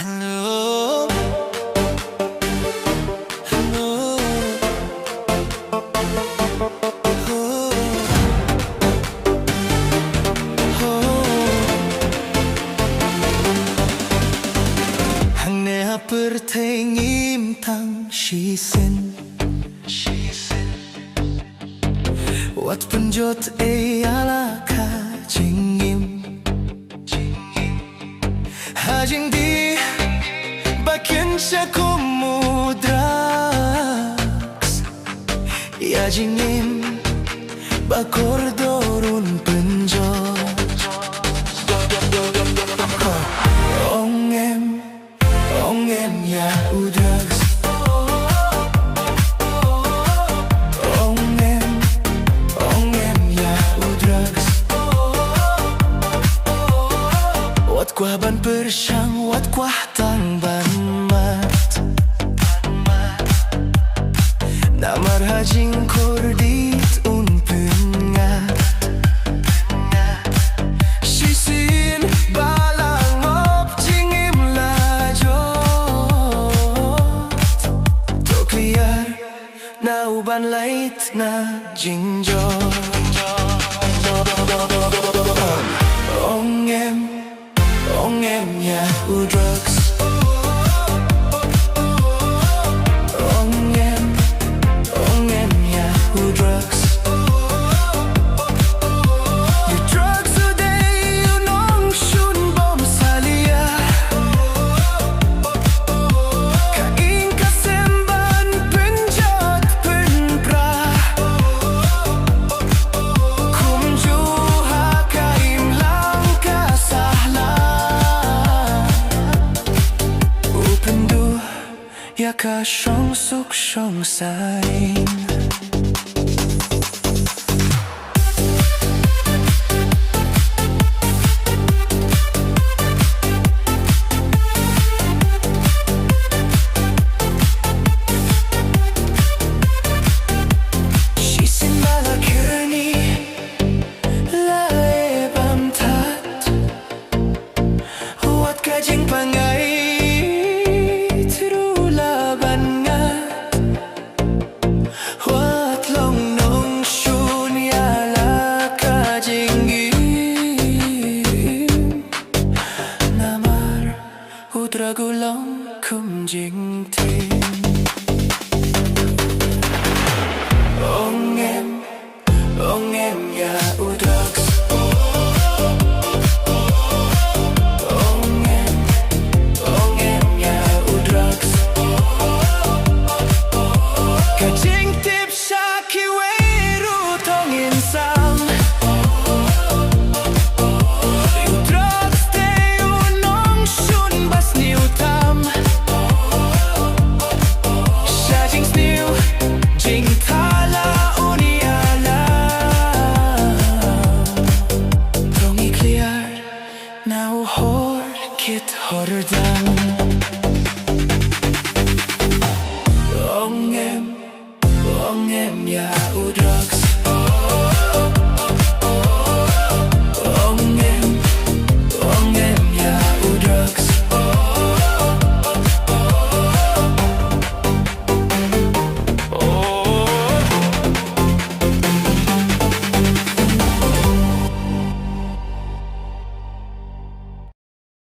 Hello, hello, oh, 항내 앞을 탱임 당시센 Wat penjot ala kajingim Hajing di bakin sa kumudraks Yajingim bakordorun penjot Ongem ya udraks Kwa ban persyang wat kwa tang ban mat Namar hajing kordit un pengat Sisin balang op jingim lajot Tok liar na uban lait na jingjot Ongem ya udrugs Ongem ya udrugs You drugs today you nong shun bom salia Kain kasemban penjat penpra Kumjuha kaim lang kasahla Ya ka shong suk shong sain Shisin bala kirni lae bam tat Wat kajing pangai Udragulang kumjing tim Ongem ya udrugs Ongem ya udrugs Kajing tip shaki weru tongin sam Now kit hordang Ongem ya udrugs